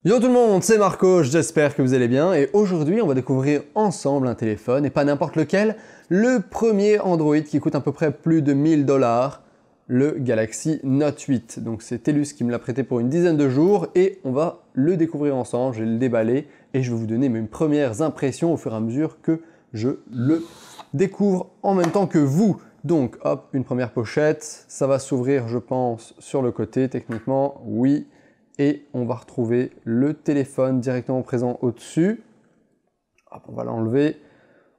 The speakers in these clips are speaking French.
Yo tout le monde, c'est Marco, j'espère que vous allez bien et aujourd'hui on va découvrir ensemble un téléphone et pas n'importe lequel, le premier Android qui coûte à peu près plus de 1000 $, le Galaxy Note 8. Donc c'est Telus qui me l'a prêté pour une dizaine de jours et on va le découvrir ensemble, je vais le déballer et je vais vous donner mes premières impressions au fur et à mesure que je le découvre en même temps que vous. Donc hop, une première pochette, ça va s'ouvrir je pense sur le côté techniquement, oui. Et on va retrouver le téléphone directement présent au-dessus. On va l'enlever.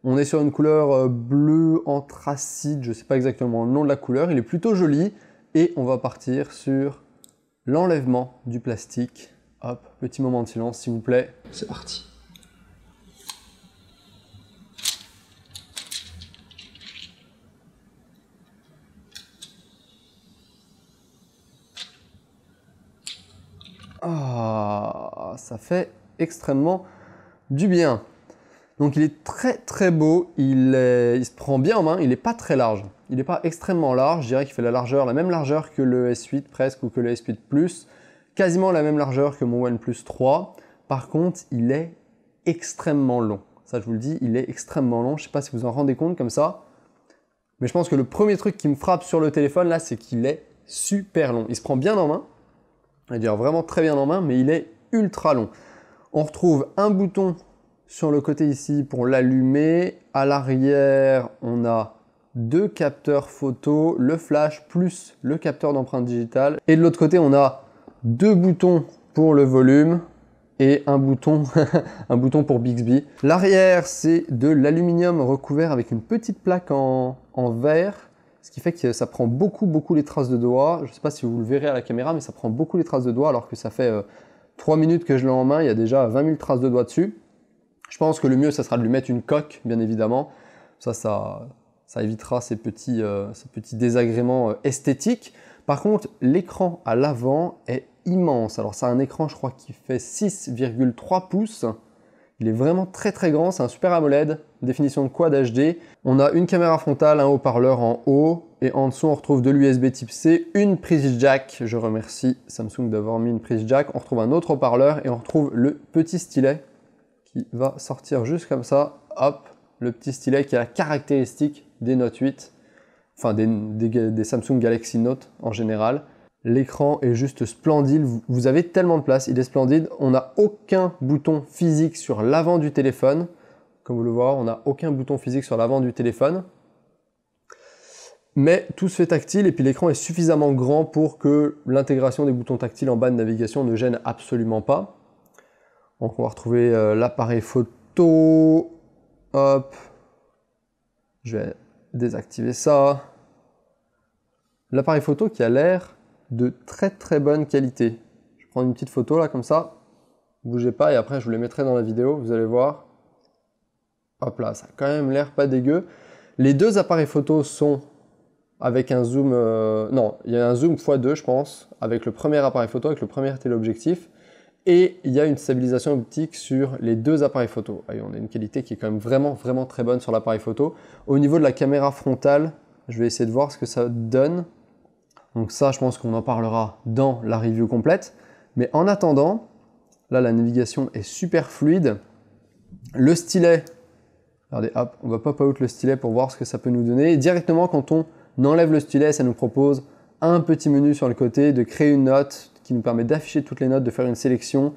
On est sur une couleur bleu anthracite, je ne sais pas exactement le nom de la couleur, il est plutôt joli. Et on va partir sur l'enlèvement du plastique. Hop, petit moment de silence s'il vous plaît. C'est parti. Ah, ça fait extrêmement du bien. Donc il est très beau, il se prend bien en main, il n'est pas très large. Il n'est pas extrêmement large, je dirais qu'il fait la même largeur que le S8 presque ou que le S8 Plus. Quasiment la même largeur que mon OnePlus 3. Par contre, il est extrêmement long. Ça je vous le dis, il est extrêmement long. Je ne sais pas si vous en rendez compte comme ça. Mais je pense que le premier truc qui me frappe sur le téléphone là, c'est qu'il est super long. Il se prend bien en main. Il est vraiment très bien en main, mais il est ultra long. On retrouve un bouton sur le côté ici pour l'allumer. À l'arrière, on a deux capteurs photo, le flash plus le capteur d'empreinte digitale. Et de l'autre côté, on a deux boutons pour le volume et un bouton, un bouton pour Bixby. L'arrière, c'est de l'aluminium recouvert avec une petite plaque en verre. Ce qui fait que ça prend beaucoup les traces de doigts. Je ne sais pas si vous le verrez à la caméra, mais ça prend beaucoup les traces de doigts alors que ça fait 3 minutes que je l'ai en main. Il y a déjà 20 000 traces de doigts dessus. Je pense que le mieux, ça sera de lui mettre une coque, bien évidemment. Ça évitera ces petits désagréments esthétiques. Par contre, l'écran à l'avant est immense. Alors, c'est un écran, je crois, qui fait 6,3 pouces. Il est vraiment très grand, c'est un Super AMOLED, définition de Quad HD. On a une caméra frontale, un haut-parleur en haut, et en dessous on retrouve de l'USB type C, une prise jack, je remercie Samsung d'avoir mis une prise jack. On retrouve un autre haut-parleur et on retrouve le petit stylet qui va sortir juste comme ça, hop, le petit stylet qui a la caractéristique des Note 8, enfin des Samsung Galaxy Note en général. L'écran est juste splendide, vous avez tellement de place, il est splendide. On n'a aucun bouton physique sur l'avant du téléphone. Comme vous le voyez, on n'a aucun bouton physique sur l'avant du téléphone. Mais tout se fait tactile et puis l'écran est suffisamment grand pour que l'intégration des boutons tactiles en bas de navigation ne gêne absolument pas. Donc on va retrouver l'appareil photo. Hop. Je vais désactiver ça. L'appareil photo qui a l'air de très bonne qualité. Je vais prendre une petite photo là comme ça, bougez pas et après je vous les mettrai dans la vidéo, vous allez voir. Hop là, ça a quand même l'air pas dégueu. Les deux appareils photo sont avec un zoom, non, il y a un zoom x2 je pense, avec le premier appareil photo, avec le premier téléobjectif, et il y a une stabilisation optique sur les deux appareils photo. Et on a une qualité qui est quand même vraiment très bonne sur l'appareil photo. Au niveau de la caméra frontale, je vais essayer de voir ce que ça donne. Donc ça, je pense qu'on en parlera dans la review complète. Mais en attendant, là, la navigation est super fluide. Le stylet, regardez, hop, on va pop out le stylet pour voir ce que ça peut nous donner. Et directement, quand on enlève le stylet, ça nous propose un petit menu sur le côté, de créer une note qui nous permet d'afficher toutes les notes, de faire une sélection,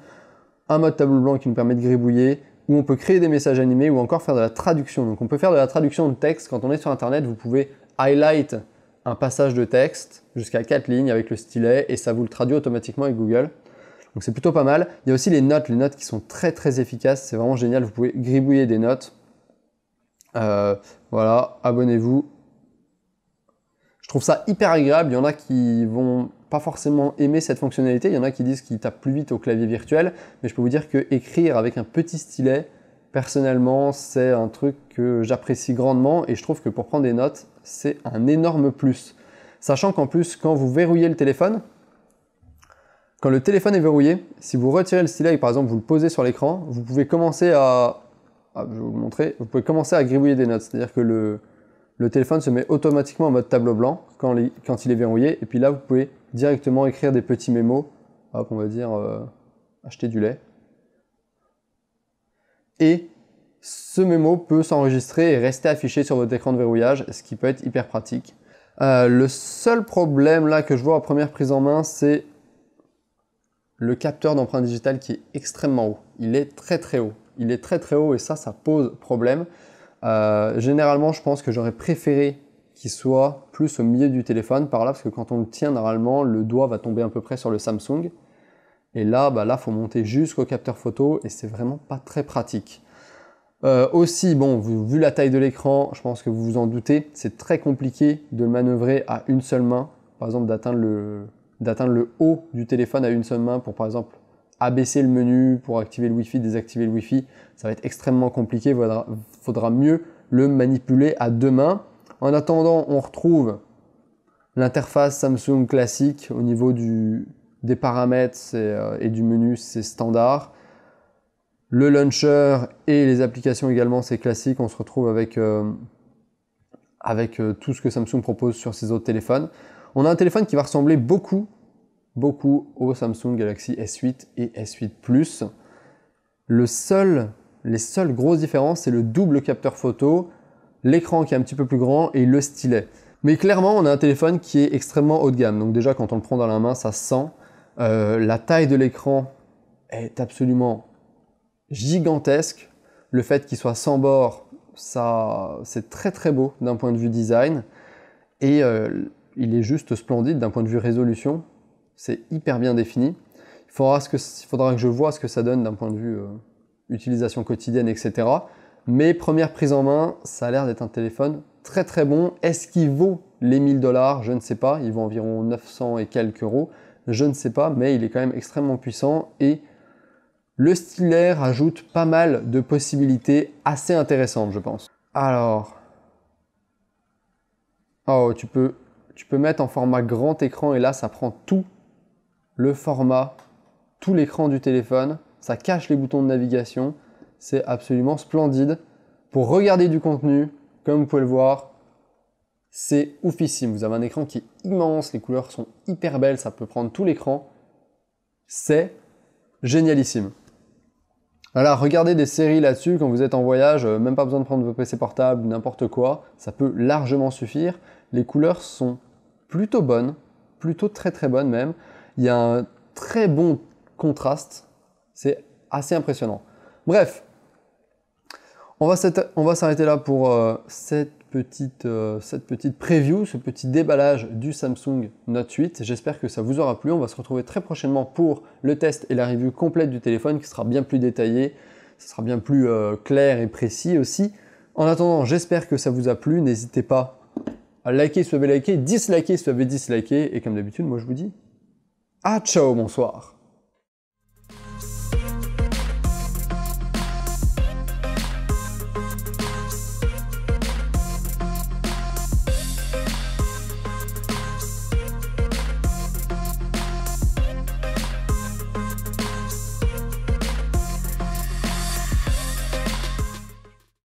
un mode tableau blanc qui nous permet de gribouiller, où on peut créer des messages animés ou encore faire de la traduction. Donc on peut faire de la traduction de texte. Quand on est sur Internet, vous pouvez highlight un passage de texte jusqu'à 4 lignes avec le stylet et ça vous le traduit automatiquement avec Google. Donc c'est plutôt pas mal. Il y a aussi les notes qui sont très efficaces, c'est vraiment génial, vous pouvez gribouiller des notes. Voilà, abonnez-vous. Je trouve ça hyper agréable, il y en a qui vont pas forcément aimer cette fonctionnalité, il y en a qui disent qu'ils tapent plus vite au clavier virtuel, mais je peux vous dire que écrire avec un petit stylet, personnellement, c'est un truc que j'apprécie grandement et je trouve que pour prendre des notes, c'est un énorme plus. Sachant qu'en plus, quand vous verrouillez le téléphone, quand le téléphone est verrouillé, si vous retirez le stylet et par exemple vous le posez sur l'écran, vous pouvez commencer à... je vais vous le montrer, vous pouvez commencer à gribouiller des notes. C'est-à-dire que le téléphone se met automatiquement en mode tableau blanc quand il est verrouillé et puis là vous pouvez directement écrire des petits mémos. Hop, on va dire acheter du lait. Et ce mémo peut s'enregistrer et rester affiché sur votre écran de verrouillage, ce qui peut être hyper pratique. Le seul problème là que je vois à première prise en main, c'est le capteur d'empreinte digitale qui est extrêmement haut. Il est très très haut. Il est très très haut et ça pose problème. Généralement, je pense que j'aurais préféré qu'il soit plus au milieu du téléphone par là, parce que quand on le tient, normalement, le doigt va tomber à peu près sur le Samsung. Et là, il faut monter jusqu'au capteur photo et c'est vraiment pas très pratique. Aussi, bon, vu la taille de l'écran, je pense que vous vous en doutez, c'est très compliqué de le manœuvrer à une seule main. Par exemple, d'atteindre le haut du téléphone à une seule main pour, par exemple, abaisser le menu, pour activer le Wi-Fi, désactiver le Wi-Fi. Ça va être extrêmement compliqué, il faudra mieux le manipuler à deux mains. En attendant, on retrouve l'interface Samsung classique au niveau des paramètres et du menu, c'est standard. Le launcher et les applications également, c'est classique. On se retrouve avec tout ce que Samsung propose sur ses autres téléphones. On a un téléphone qui va ressembler beaucoup au Samsung Galaxy S8 et S8 Plus. Les seules grosses différences, c'est le double capteur photo, l'écran qui est un petit peu plus grand et le stylet. Mais clairement, on a un téléphone qui est extrêmement haut de gamme. Donc déjà, quand on le prend dans la main, ça se sent. La taille de l'écran est absolument gigantesque. Le fait qu'il soit sans bord, c'est très très beau d'un point de vue design. Et il est juste splendide d'un point de vue résolution. C'est hyper bien défini. Il faudra que je vois ce que ça donne d'un point de vue utilisation quotidienne, etc. Mais première prise en main, ça a l'air d'être un téléphone très très bon. Est-ce qu'il vaut les 1000 $? Je ne sais pas. Il vaut environ 900 et quelques euros. Je ne sais pas, mais il est quand même extrêmement puissant et le stylet rajoute pas mal de possibilités assez intéressantes, je pense. Alors, tu peux mettre en format grand écran et là, ça prend tout le format, tout l'écran du téléphone. Ça cache les boutons de navigation. C'est absolument splendide. Pour regarder du contenu, comme vous pouvez le voir, c'est oufissime. Vous avez un écran qui est immense, les couleurs sont hyper belles, ça peut prendre tout l'écran. C'est génialissime. Voilà, regardez des séries là-dessus quand vous êtes en voyage, même pas besoin de prendre vos PC portables, n'importe quoi, ça peut largement suffire. Les couleurs sont plutôt bonnes, plutôt très très bonnes même. Il y a un très bon contraste, c'est assez impressionnant. Bref, on va s'arrêter là pour cette petite preview, ce petit déballage du Samsung Note 8. J'espère que ça vous aura plu. On va se retrouver très prochainement pour le test et la review complète du téléphone qui sera bien plus détaillée, ça sera bien plus clair et précis aussi. En attendant, j'espère que ça vous a plu. N'hésitez pas à liker si vous avez liké, disliker si vous avez disliké. Et comme d'habitude, moi je vous dis à ciao, bonsoir.